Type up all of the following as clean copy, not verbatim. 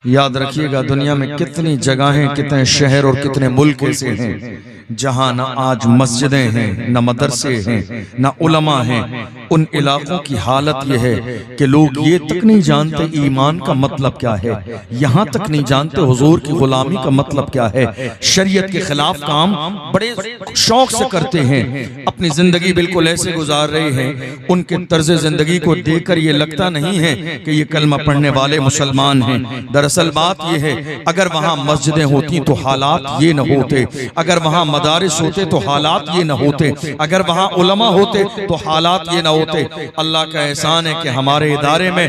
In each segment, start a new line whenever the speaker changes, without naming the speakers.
याद रखिएगा, दुनिया में कितनी जगहें, कितने शहर और कितने मुल्क ऐसे हैं जहां न आज मस्जिदें हैं, न मदरसे हैं, न उलमा हैं। उन इलाकों की हालत यह है कि लोग ये तक नहीं जानते ईमान का मतलब क्या है, यहाँ तक नहीं जानते हुजूर की गुलामी का मतलब क्या है। शरीयत के खिलाफ काम बड़े शौक से करते हैं, अपनी जिंदगी बिल्कुल ऐसे गुजार रहे हैं। उनके तर्ज जिंदगी को देखकर ये लगता नहीं है कि ये कलमा पढ़ने वाले मुसलमान हैं। दरअसल बात यह है, अगर वहाँ मस्जिदें होती तो हालात ये न होते, अगर वहाँ मदारिस होते तो हालात ये न होते, अगर वहाँ उलमा होते तो हालात ये न होते। अल्लाह का एहसान है कि हमारे इदारे में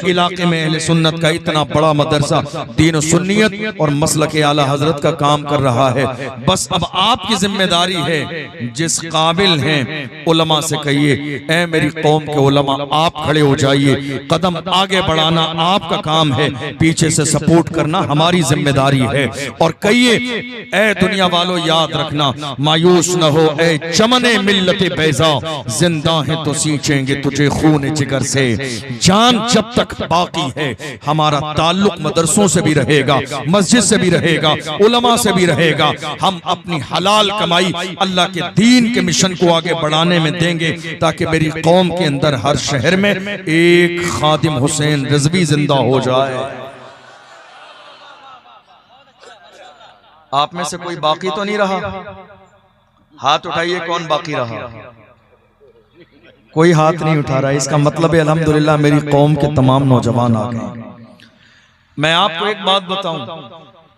इलाके में अहले सुन्नत का इतना बड़ा मदरसा दीन और सुन्नियत और मसलक आला हजरत का काम कर रहा है। बस अब आपकी जिम्मेदारी है, जिस काबिल हैं उलमा से कहिए, ऐ मेरी कौम के उलमा आप खड़े हो जाइए, कदम आगे बढ़ाना आपका काम है, पीछे से सपोर्ट करना हमारी जिम्मेदारी है। और कहिए, ऐ दुनिया वालों याद रखना, मायूस न हो ऐ चमने मिल्लते बैजा, जिंदा है तो सींचेंगे तुझे खून जिगर से। जान जब तक बाकी है हमारा ताल्लुक मदरसों से भी रहेगा, मस्जिद से भी रहेगा, उलमा से भी रहेगा। हम अपनी हलाल कमाई अल्लाह के दीन के मिशन को आगे बढ़ाने में देंगे, ताकि मेरी कौम के अंदर हर शहर में एक खादिम हुसैन रिजवी जिंदा हो जाए। आप में से कोई बाकी तो नहीं रहा? हाथ उठाइए, कौन बाकी रहा? कोई हाथ नहीं उठा रहा। इसका मतलब है अल्हम्दुलिल्लाह मेरी कौम के तमाम नौजवान आ गए। मैं आपको एक बात बताऊं,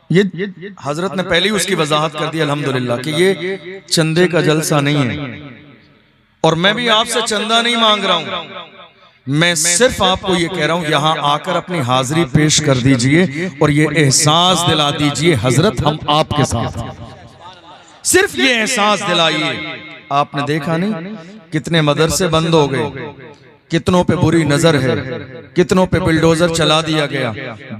ये हजरत ने पहले ही उसकी वजाहत कर दी अल्हम्दुलिल्लाह कि ये चंदे का जलसा नहीं है, और मैं भी आपसे चंदा नहीं मांग रहा हूं। मैं सिर्फ आपको ये कह रहा हूं, यहां आकर अपनी हाजिरी पेश कर दीजिए और ये एहसास दिला दीजिए हजरत हम आपके साथ हैं। सिर्फ ये एहसास दिलाइए। आपने देखा नहीं कितने मदरसे बंद हो गए, कितनों पे बुरी नजर है, कितनों पे बुलडोजर चला दिया गया।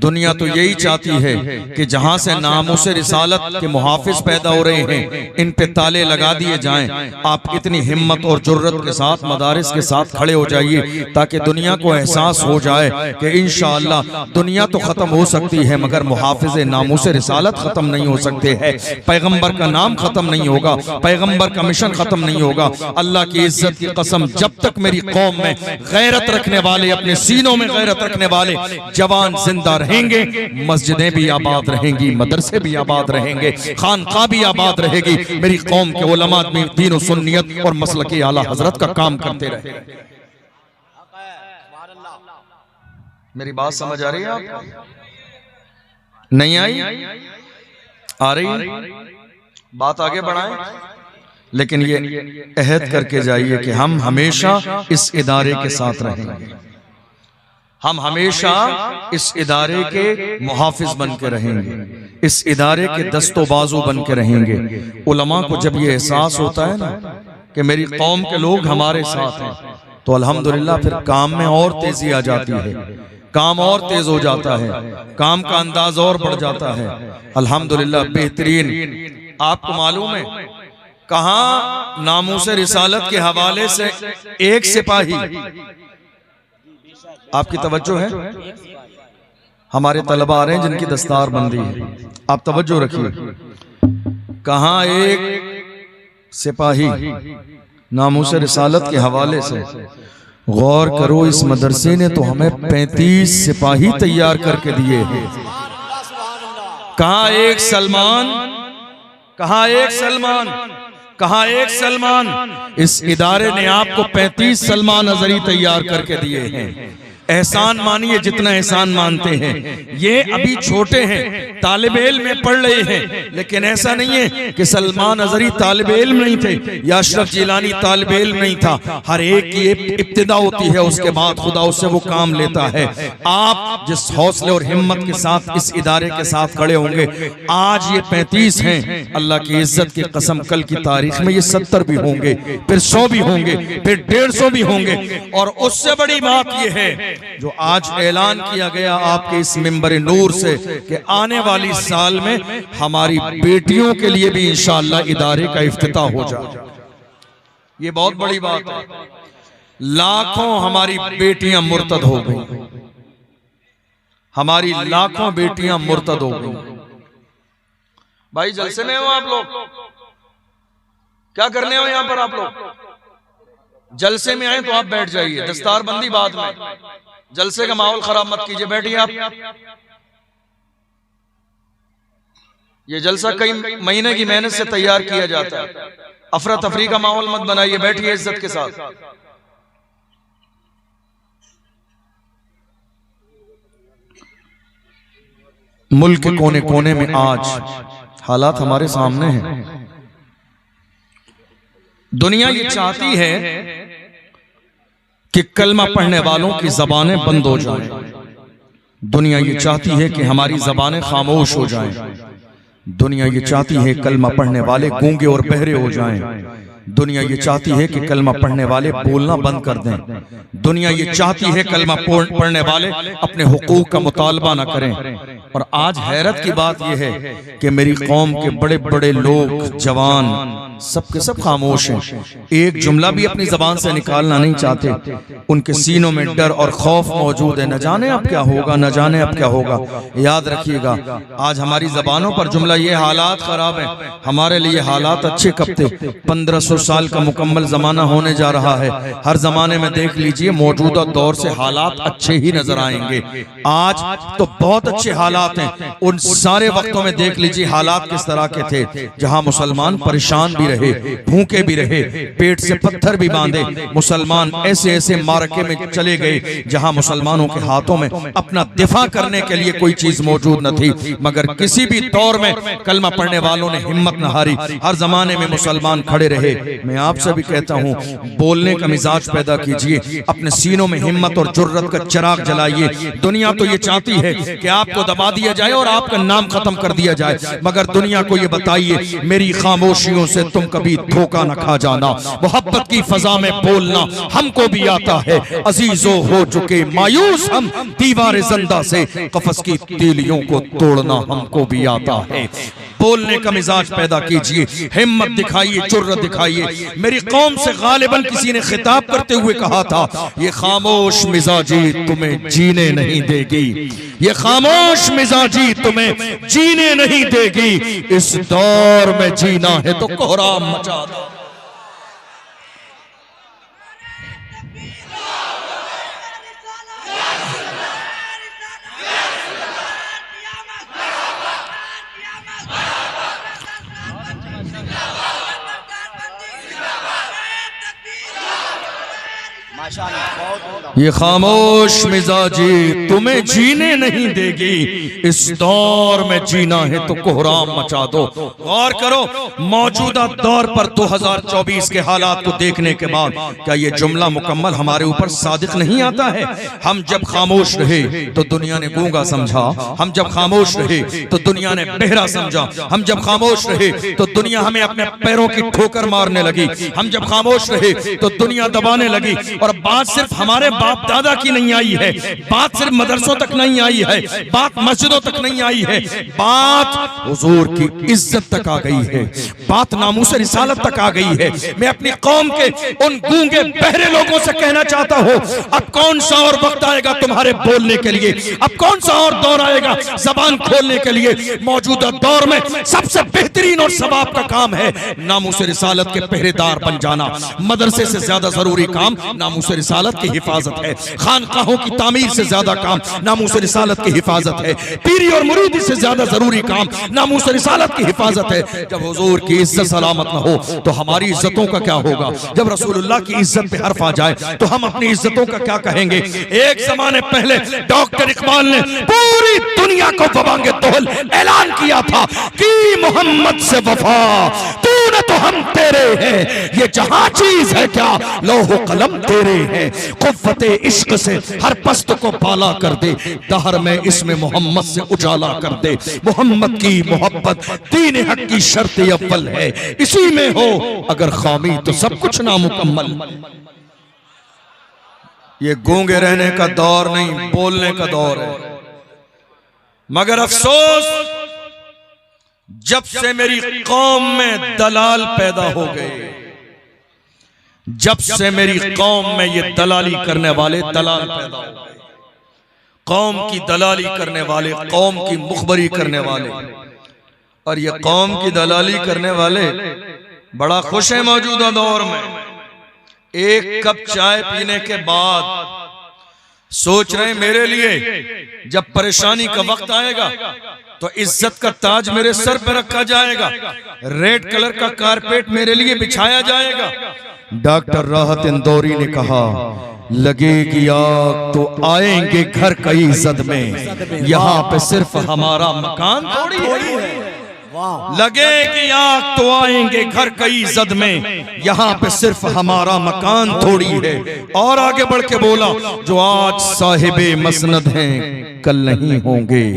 दुनिया तो यही चाहती है कि जहां से नामूसे रिसालत के मुहाफिज पैदा हो रहे हैं, इन पे ताले लगा दिए जाएं। आप इतनी हिम्मत और जुर्रत के साथ मदारिस के साथ खड़े हो जाइए, ताकि दुनिया को एहसास हो जाए कि इंशाअल्लाह दुनिया तो खत्म हो सकती है, मगर मुहाफिज नामूसे रिसालत खत्म नहीं हो सकते हैं। पैगंबर का नाम खत्म नहीं होगा, पैगंबर का मिशन खत्म नहीं होगा। अल्लाह की इज्जत की कसम, जब तक मेरी कौम में गैरत रखने वाले, अपने सीनों में गैरत रखने वाले जवान जिंदा रहेंगे, मस्जिदें भी आबाद रहेंगी, मदरसे भी आबाद रहेंगे, खानका भी आबाद रहेगी। मेरी कौम के उलमा दीन और सुन्नियत और मसलक आला हजरत का काम करते रहे। मेरी बात समझ आ रही है आपको? नहीं आई? आ रही? बात आगे बढ़ाएं, लेकिन ये अहद करके जाइए कि हम हमेशा इस इदारे के साथ रहेंगे, हम हमेशा इस इदारे के मुहाफिज बन के रहेंगे, इस इदारे के दस्तो बाजू बन के रहेंगे। उलमा को जब ये एहसास होता है ना कि मेरी कौम के लोग हमारे साथ हैं, तो अल्हम्दुलिल्लाह फिर काम में और तेजी आ जाती है, काम और तेज हो जाता है, काम का अंदाज और बढ़ जाता है। अल्हम्दुलिल्लाह बेहतरीन। आपको मालूम है कहां नामूसे रिसालत के हवाले से एक सिपाही, आपकी तवज्जो है, हमारे तलबा आ रहे हैं जिनकी दस्तार बंदी है, आप तवज्जो रखिए, कहां एक सिपाही नामूसे रिसालत के हवाले से, गौर करो इस मदरसे ने तो हमें 35 सिपाही तैयार करके दिए हैं। कहां एक सलमान, कहां एक सलमान, कहां एक सलमान। इस इदारे ने आपको 35 सलमान अजहरी तैयार करके दिए हैं। एहसान मानिए जितना एहसान मानते हैं। ये अभी छोटे हैं, तालिब इल्म में पढ़ रहे हैं, लेकिन ऐसा नहीं है कि सलमान अजहरी तालिब इल्म नहीं थे या अशरफ जिलानी तालिब इल्म नहीं था। हर एक की इब्तिदा होती है, उसके बाद खुदा उससे वो काम लेता है। आप जिस हौसले और हिम्मत के साथ इस इदारे के साथ खड़े होंगे, आज ये 35 हैं, अल्लाह की इज्जत की कसम कल की तारीख में ये 70 भी होंगे, फिर 100 भी होंगे, फिर 150 भी होंगे। और उससे बड़ी बात ये है जो आज ऐलान किया गया आपके इस मिंबर नूर से कि आने वाली साल में हमारी बेटियों के लिए भी इंशाअल्लाह इदारे का इफ्तिताह हो जाए। ये बहुत बड़ी बात है। लाखों हमारी बेटियां मुर्तद हो गई, हमारी लाखों बेटियां मुर्तद हो गई। भाई जलसे में हो आप लोग, क्या करने हो यहां पर आप लोग? जलसे में आए तो आप बैठ जाइए, दस्तार बंदी बाद में, जलसे का माहौल खराब मत कीजिए, बैठिए आप। ये जलसा कई महीने की मेहनत से तैयार किया जाता है, अफरा तफरी का माहौल मत बनाइए, बैठिए इज्जत के साथ। मुल्क के कोने कोने में आज हालात हमारे सामने हैं। दुनिया ये चाहती है कि कलमा पढ़ने वालों की जबानें बंद हो जाएं। दुनिया ये चाहती है कि हमारी जबानें खामोश हो जाएं। दुनिया ये चाहती है कलमा पढ़ने वाले गूंगे और बहरे हो जाएं। दुनिया ये चाहती है कि कलमा पढ़ने वाले बोलना बंद कर दें। दुनिया ये चाहती है कलमा पढ़ने वाले अपने हुकूक का मुतालबा ना करें। और आज हैरत की बात यह है कि मेरी कौम के बड़े बड़े लोग, जवान, सब के सब खामोश हैं। एक जुमला भी अपनी जबान से निकालना नहीं चाहते। उनके सीनों में डर और खौफ मौजूद है। न जाने अब क्या होगा, न जाने अब क्या होगा। याद रखिएगा, आज हमारी जबानों पर जुमला ये हालात खराब है, हमारे लिए हालात अच्छे कब थे। 1500 साल का मुकम्मल जमाना होने जा रहा है। हर जमाने में देख लीजिए, मौजूदा दौर से हालात अच्छे ही नजर आएंगे। आज तो बहुत अच्छे हालात हैं। उन सारे वक्तों में देख लीजिए हालात किस तरह के थे, जहां मुसलमान परेशान भी रहे, भूखे भी रहे, पेट से पत्थर भी बांधे। मुसलमान ऐसे ऐसे मार्के में चले गए जहां मुसलमानों के हाथों में अपना दिफा करने के लिए कोई चीज मौजूद न थी। मगर किसी भी दौर में कलमा पढ़ने वालों ने हिम्मत न हारी। हर जमाने में मुसलमान खड़े रहे। मैं आपसे भी कहता हूं, बोलने का मिजाज पैदा कीजिए, अपने सीनों में हिम्मत और जुर्रत का चिराग जलाइए। दुनिया तो ये चाहती है कि आपको दबा दिया जाए और आपका नाम खत्म कर दिया जाए, मगर दुनिया को ये बताइए, मेरी खामोशियों से तुम कभी धोखा न खा जाना। मोहब्बत की फजा में बोलना हमको भी आता है। अजीजों हो चुके मायूस हम, दीवार जिंदा से कफस की तीलियों को तोड़ना हमको भी आता है। बोलने का मिजाज पैदा कीजिए, हिम्मत दिखाइए, जुर्रत दिखाइए। मेरी कौम से गालिबन किसी ने खिताब करते हुए कहा था, ये खामोश मिजाजी तुम्हें जीने नहीं देगी, ये खामोश मिजाजी तुम्हें जीने नहीं देगी। इस दौर में जीना है तो कोहराम मचा दो। ये खामोश मिजाजी तुम्हें जीने नहीं देगी, इस दौर में जीना है तो कोहराम मचा दो। गौर करो, मौजूदा दौर पर 2024 के हालात को देखने के बाद क्या ये जुमला मुकम्मल हमारे ऊपर सादिक नहीं आता है? हम जब खामोश रहे तो दुनिया ने गूंगा समझा, हम जब खामोश रहे तो दुनिया ने बहरा समझा, हम जब खामोश रहे तो दुनिया हमें अपने पैरों की ठोकर मारने लगी, हम जब खामोश रहे तो दुनिया दबाने लगी। और बात सिर्फ हमारे बाप दादा की नहीं आई है, बात सिर्फ मदरसों तक नहीं आई है, बात मस्जिदों तक नहीं आई है, बात हुजूर की इज्जत तक आ गई है, बात नामूस रिसालत तक आ गई है। मैं अपनी कौम के उन गूंगे बहरे लोगों से कहना चाहता हूं, अब कौन सा और वक्त आएगा तुम्हारे बोलने के लिए? अब कौन सा और दौर आएगा जबान खोलने के लिए? मौजूदा दौर में सबसे बेहतरीन और सवाब का काम है नामूस रिसालत के पहरेदार बन जाना। मदरसे से ज्यादा जरूरी काम नामूस रिसालत की हिफाजत है, खानकाहों की तामीर से ज्यादा काम नामूस रिसालत की हिफाजत है, पीरी और मुरीदी से ज्यादा जरूरी काम नामूस रिसालत की हिफाजत है। जब हुजूर की इज्जत सलामत न हो तो हमारी इज्जतों का क्या होगा? जब रसूलुल्लाह की इज्जत पे हर्फ आ जाए तो हम अपनी इज्जतों का क्या कहेंगे? एक जमाने पहले डॉक्टर इकबाल ने पूरी दुनिया को वबांगे तोहल ऐलान किया था कि मोहम्मद से वफा, तूने तो हम तेरे हैं, ये जहां चीज है क्या लौह कलम तेरे हैं। कुव्वते इश्क से हर पस्त को पाला कर दे, दहर में इसमें मोहम्मद से उजाला कर दे। मोहम्मद की मोहब्बत दीन हक की शर्त अव्वल है, इसी में हो अगर खामी तो सब कुछ नामुकम्मल। ये गूंगे रहने का दौर नहीं, बोलने का दौर है। मगर अफसोस, जब से मेरी कौम में दलाल पैदा हो गए, जब से मेरी कौम में ये दलाली करने वाले दलाल पैदा हो गए, कौम की दलाली करने वाले, कौम की मुखबरी करने वाले। और ये कौम की दलाली करने वाले बड़ा खुश है मौजूदा दौर में। एक कप चाय पीने के बाद सोच रहे हैं मेरे लिए जब परेशानी का वक्त आएगा तो इज्जत का ताज मेरे सर पर रखा जाएगा, रेड कलर का कारपेट मेरे लिए बिछाया जाएगा। डॉक्टर राहत इंदौरी ने कहा, लगेगी आग तो आएंगे घर कई जद में, यहाँ पे सिर्फ हमारा मकान थोड़ी है। लगेगी आग तो आएंगे घर कई जद में, यहाँ पे सिर्फ हमारा मकान थोड़ी है। और आगे बढ़ के बोला, जो आज साहिबे मसनद हैं कल नहीं होंगे,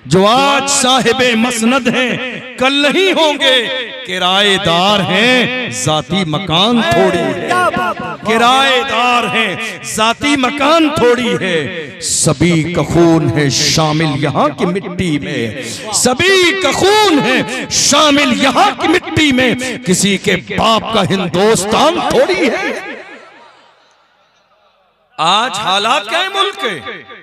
जो आज साहिबे मसनद हैं कल नहीं होंगे, किराएदार हैं जाती मकान थोड़ी है, किराएदार हैं जाती मकान थोड़ी है। सभी का खून है शामिल यहाँ की मिट्टी में, सभी का खून है शामिल यहाँ की मिट्टी में, किसी के बाप का हिंदुस्तान थोड़ी है। आज हालात क्या है मुल्क के?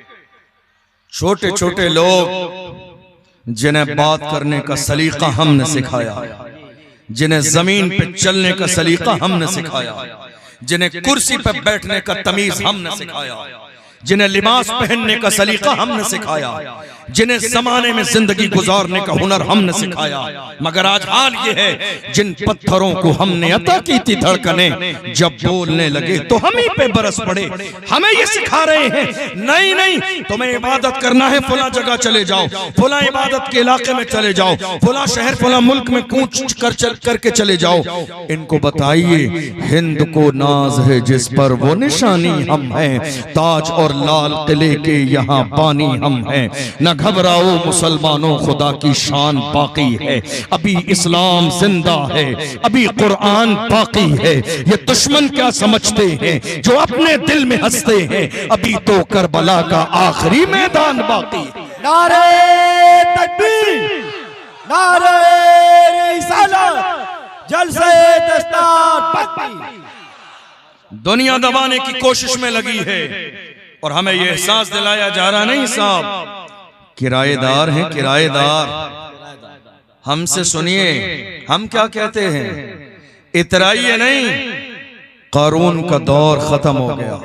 छोटे छोटे लोग जिन्हें बात करने का सलीका हमने सिखाया, जिन्हें जमीन पे चलने का सलीका हमने सिखाया, जिन्हें कुर्सी पे बैठने का तमीज हमने सिखाया, जिन्हें लिबास पहनने का सलीका हमने सिखाया, जिन्हें जमाने में जिंदगी गुजारने का हुनर हमने सिखाया। मगर आज हाल ये है, जिन पत्थरों को हमने अता की थी धड़कनें, जब बोलने लगे तो हम ही पे बरस पड़े। हमें ये सिखा रहे हैं, नहीं नहीं तुम्हें इबादत करना है फला जगह चले जाओ, फला इबादत के इलाके में चले जाओ, फला शहर फला मुल्क में कूच करके चले जाओ। इनको बताइए हिंद को नाज है जिस पर वो निशानी हम हैं, ताज और लाल किले के यहाँ बानी हम हैं। न घबराओ मुसलमानों खुदा की शान बाकी है, अभी इस्लाम जिंदा है, अभी कुरान बाकी है। ये दुश्मन क्या समझते हैं जो अपने दिल में हंसते हैं, अभी तो करबला का आखिरी मैदान बाकी है।
नारे तकबीर, नारे रिसालत, जलसे दस्तार पक्की।
दुनिया दबाने की कोशिश में लगी है और हमें यह एहसास दिलाया जा रहा नहीं साहब, किराएदार हैं किराएदार। हमसे सुनिए हम क्या कहते हैं, इतराइए नहीं। कारून का दौर खत्म हो गया,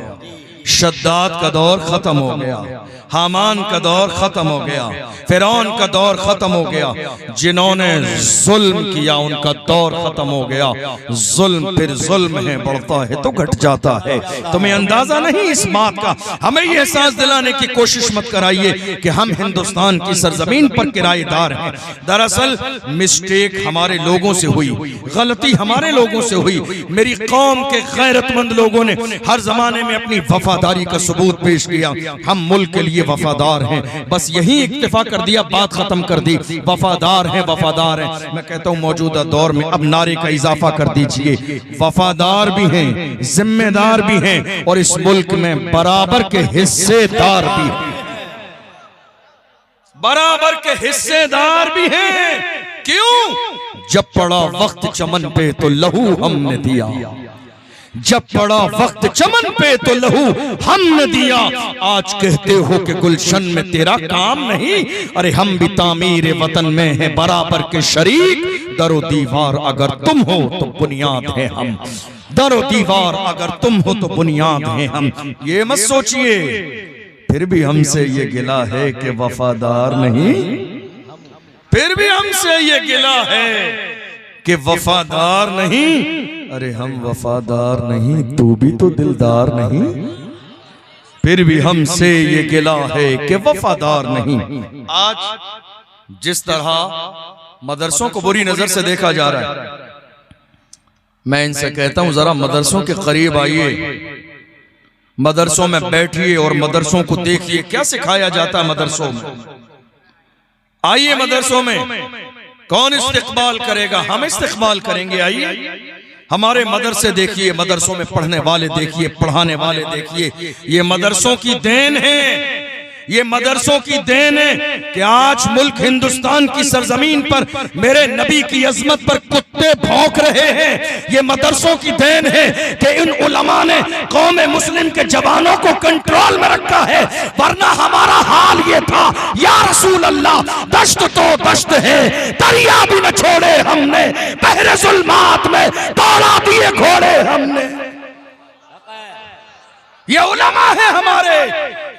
शद्दाद का दौर खत्म हो गया, हामान का दौर खत्म हो गया, फिरौन का दौर खत्म हो गया। जिन्होंने जुल्म किया उनका दौर खत्म हो गया। जुल्म फिर जुल्म है, बढ़ता है तो घट जाता है। तुम्हें अंदाजा नहीं इस बात का। हमें ये एहसास दिलाने की कोशिश मत कराइए कि हम हिंदुस्तान की सरजमीन पर किराएदार हैं। दरअसल मिस्टेक हमारे लोगों से हुई, गलती हमारे लोगों से हुई। मेरी कौम के गैरतमंद लोगों ने हर जमाने में अपनी वफादारी का सबूत पेश किया। हम मुल्क के लिए वफादार हैं, बस यही इक्तिफा कर दिया, बात खत्म कर दी। वफादार हैं वफादार हैं। मैं कहता हूं मौजूदा दौर में अब नारे का इजाफा कर दीजिए, वफादार भी हैं, जिम्मेदार भी हैं और इस मुल्क में बराबर के हिस्सेदार भी हैं, बराबर के हिस्सेदार भी हैं। क्यों? जब पड़ा वक्त चमन पे तो लहू हमने दिया, जब पड़ा वक्त चमन पे तो लहू हमने दिया। आज कहते हो कि गुलशन में तेरा काम नहीं, अरे हम भी तामीर वतन में हैं बराबर के शरीक। दरो दीवार अगर तुम हो तो बुनियाद है हम, दरो दीवार अगर तुम हो तो बुनियाद है हम। ये मत सोचिए फिर भी हमसे ये गिला है कि वफादार नहीं, फिर भी हमसे ये गिला है कि वफादार नहीं। अरे हम वफादार नहीं, तू भी तो दिलदार नहीं, फिर भी हमसे ये गिला है कि वफादार नहीं। आज जिस तरह मदरसों को बुरी नजर से देखा जा रहा है, मैं इनसे कहता हूं जरा मदरसों के करीब आइए, मदरसों में बैठिए और मदरसों को देखिए क्या सिखाया जाता है मदरसों में। आइए मदरसों में, कौन इस्तिकबाल करेगा? हम इस्तिकबाल करेंगे। आइए हमारे मदरसे देखिए, मदरसों में पढ़ने वाले देखिए, पढ़ाने वाले देखिए। ये मदरसों की देन है, ये मदरसों की देन है कि आज मुल्क हिंदुस्तान की सरजमीन पर मेरे नबी की अजमत पर कुत्ते भौंक रहे हैं। ये मदरसों की देन है कि इन उलमा ने कौम मुस्लिम के जवानों को कंट्रोल में रखा है, वरना हमारा हाल ये था, या रसूल अल्लाह दश्त तो दश्त है, दरिया भी न छोड़े हमने, बहरे जुल्मात में दौड़ा दिए घोड़े हमने। ये उलमा है हमारे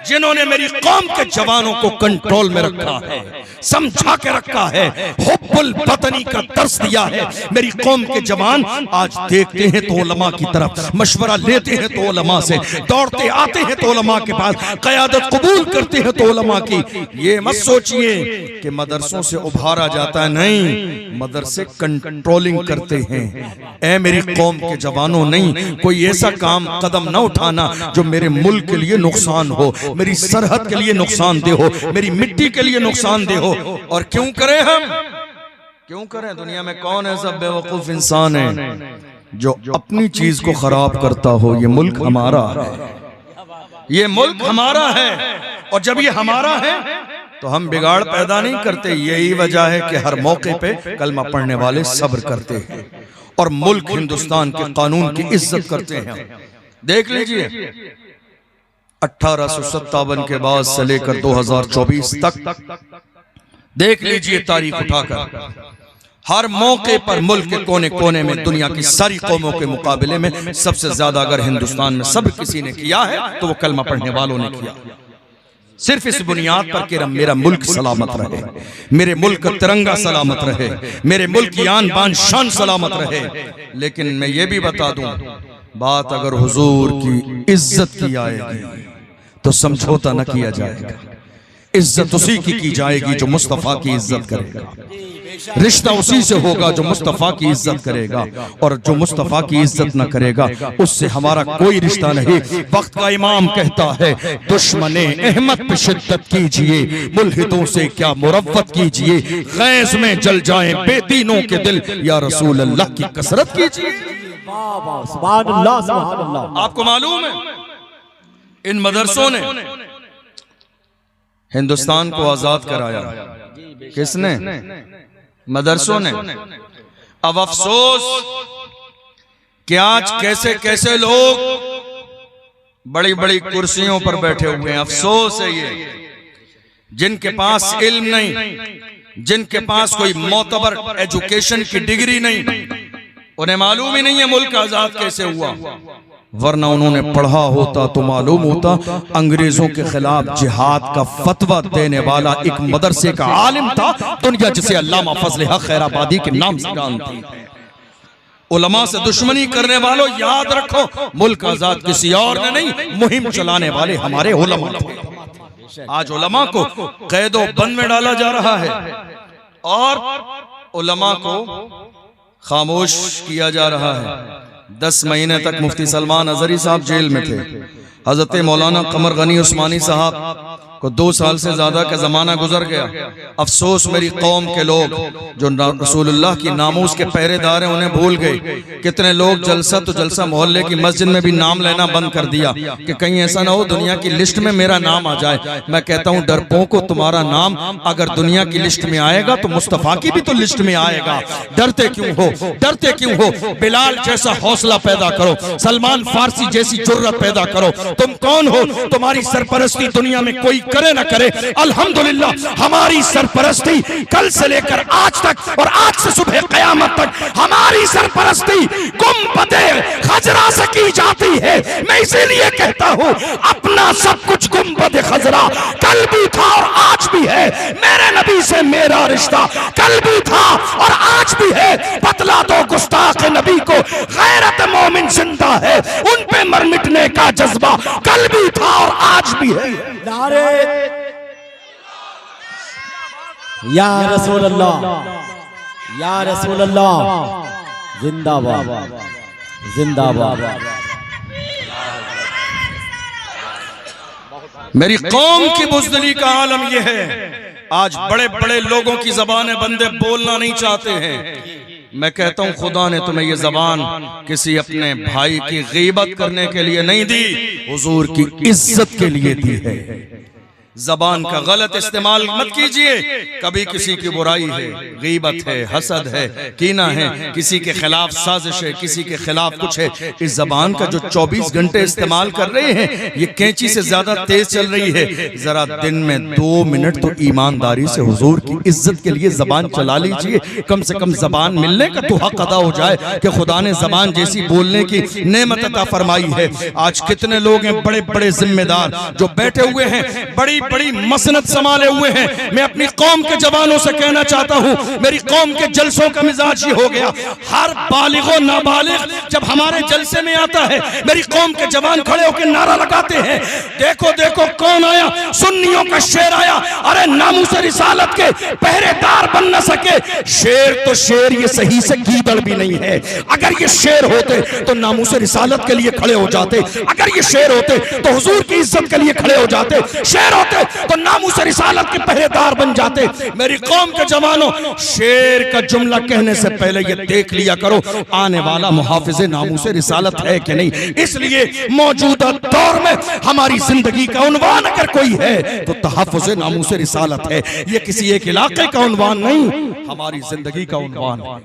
जिन्होंने मेरी कौम के जवानों को कंट्रोल में रखा है, समझा के रखा है, हुब्बुल वतनी का दर्स दिया है। मेरी कौम के जवान आज देखते हैं तो उलमा की तरफ, मशवरा लेते हैं तो उलमा से, दौड़ते आते हैं तो उलमा के पास, क़यादत कबूल करते हैं तो उलमा की। ये मत सोचिए कि मदरसों से उभारा जाता है, नहीं, मदरसे कंट्रोलिंग करते हैं। ऐ मेरी कौम के जवानों, नहीं कोई ऐसा काम कदम न उठाना जो मेरे मुल्क के लिए नुकसान हो, मेरी सरहद के लिए नुकसानदेह हो, मेरी मिट्टी के लिए नुकसानदेह हो। और क्यों करें हम, क्यों करें? दुनिया में कौन ऐसा बेवकूफ इंसान है जो अपनी चीज को खराब करता हो? ये मुल्क हमारा है, ये मुल्क हमारा है, और जब ये हमारा है तो हम बिगाड़ पैदा नहीं करते। यही वजह है कि हर मौके पे कलमा पढ़ने वाले सब्र करते हैं और मुल्क हिंदुस्तान के कानून की इज्जत करते हैं। देख लीजिए 1857 के बाद से लेकर 2024 तक देख लीजिए तारीख उठाकर, हर मौके पर मुल्क के कोने कोने में दुनिया की सारी कौमों के मुकाबले में सबसे ज्यादा अगर हिंदुस्तान में सब किसी ने किया है तो वो कलमा पढ़ने वालों ने किया। सिर्फ इस बुनियाद पर कि मेरा मुल्क सलामत रहे, मेरे मुल्क का तिरंगा सलामत रहे, मेरे मुल्क की आन बान शान सलामत रहे। लेकिन मैं ये भी बता दूं, बात अगर हुजूर की इज्जत की आएगी तो समझौता न किया जाएगा। इज्जत उसी की जाएगी जो मुस्तफा की इज्जत करेगा, रिश्ता उसी से होगा जो मुस्तफा की इज्जत करेगा, और जो मुस्तफा की इज्जत न करेगा उससे हमारा कोई रिश्ता नहीं। वक्त का इमाम कहता है, दुश्मने अहमद पे शिद्दत कीजिए, मुल्हिदों से क्या मुरव्वत कीजिए, गैज़ में जल जाएं बेदीनों के दिल, या रसूल अल्लाह की कसरत कीजिए।
सुभान अल्लाह, सुभान अल्लाह।
आपको मालूम है इन मदरसों ने हिंदुस्तान को आजाद कराया, किसने? मदरसों ने। अब अफसोस कि आज कैसे कैसे लोग बड़ी बड़ी कुर्सियों पर बैठे हुए हैं। अफसोस है ये, जिनके पास इल्म नहीं, जिनके पास कोई मोतबर एजुकेशन की डिग्री नहीं, उन्हें मालूम ही नहीं है मुल्क आजाद कैसे हुआ। वरना उन्होंने पढ़ा होता तो मालूम होता अंग्रेजों के खिलाफ जिहाद का फतवा देने वाला एक मदरसे का आलिम था, दुनिया जिसे अल्लामा फजल हक खैराबादी के नाम से जानती है। उलमा से दुश्मनी करने वालों, याद रखो मुल्क आजाद किसी और ने नहीं, मुहिम चलाने वाले हमारे उलमा थे। आज उलमा को कैदो बंद में डाला जा रहा है और उलमा को खामोश किया जा रहा है। 10 महीने तक मुफ्ती सलमान अजहरी साहब जेल में थे। हजरत मौलाना कमर गनी उस्मानी साहब को 2 साल से ज्यादा का जमाना गुजर गया। अफसोस मेरी कौम के लोग जो रसूलुल्लाह की नामूस के पहरेदार हैं उन्हें भूल गए। कितने लोग जलसा तो जलसा मोहल्ले की मस्जिद में भी नाम लेना बंद कर दिया कि कहीं ऐसा ना हो दुनिया की लिस्ट में मेरा नाम आ जाए। मैं कहता हूँ डरपोको, तुम्हारा नाम अगर दुनिया की लिस्ट में आएगा तो मुस्तफा की भी तो लिस्ट में आएगा। डरते क्यों हो, डरते क्यों हो? बिलाल जैसा हौसला पैदा करो, सलमान फारसी जैसी जुर्रत पैदा करो। तुम कौन हो? तुम्हारी सरपरस्ती दुनिया में कोई करे ना करे, अल्हम्दुलिल्लाह हमारी सरपरस्ती कल से लेकर आज तक और आज से सुबह क़यामत तक हमारी सरपरस्ती गुंबदे खजरा से की जाती है। मैं इसीलिए कहता हूँ अपना सब कुछ गुंबदे खजरा कल भी था और आज भी है। मेरे नबी से मेरा रिश्ता कल भी था और आज भी है। बतला दो गुस्ताख नबी को गैरत मोमिन जिंदा है, उन पे मर मिटने का जज्बा कल भी था और आज भी है।
नारे या रसूल अल्लाह, या रसूल अल्लाह, जिंदाबाद, जिंदाबाद।
मेरी कौम की बुज़दिली का आलम यह है, आज बड़े बड़े लोगों की जबानें बंदे बोलना नहीं चाहते हैं। मैं कहता हूं खुदा ने तुम्हें ये जबान किसी अपने भाई की गीबत करने के लिए नहीं दी, हुजूर की इज्जत के लिए दी है। जबान का गलत इस्तेमाल मत कीजिए। कभी किसी की बुराई है, गीबत है, हसद है, कीना है, किसी के खिलाफ साजिश है, किसी के खिलाफ कुछ है, इस जबान का जो 24 घंटे इस्तेमाल कर रहे हैं ये कैंची से ज्यादा तेज चल रही है। जरा दिन में 2 मिनट तो ईमानदारी से हुजूर की इज्जत के लिए जबान चला लीजिए। कम से कम जबान मिलने का तो हक अदा हो जाए कि खुदा ने जबान जैसी बोलने की नेमत अता फरमाई है। आज कितने लोग हैं बड़े बड़े जिम्मेदार जो बैठे हुए हैं, बड़ी बड़ी मसनत संभाले हुए हैं। मैं अपनी कौम के जवानों से कहना चाहता हूं, मेरी कौम के जलसों का मिजाज ये हो गया, हर बालिग और नाबालिग जब हमारे जलसे में आता है मेरी कौम के जवान खड़े होकर नारा लगाते हैं, देखो देखो कौन आया, सुन्नियों का शेर आया। अरे नामूस रिसालत के पहरेदार बन न सके शेर तो शेर, ये सही से गीदड़ भी नहीं है। अगर ये शेर होते तो नामूस रिसालत के लिए खड़े हो जाते, अगर ये शेर होते तो हुजूर की इज्जत के लिए खड़े हो जाते, शेर होते तो नामूस रिसालत के पहरेदार बन जाते। मेरी कौम के जवानों, शेर का जुमला कहने से पहले ये देख लिया करो आने वाला मुहाफिज नामूस रिसालत है कि नहीं। इसलिए मौजूदा दौर में हमारी जिंदगी का उन्वान अगर कोई है तो तहफ्फुज़ नामूस रिसालत है। ये किसी एक इलाके का उन्वान नहीं, हमारी जिंदगी का उन्वान है।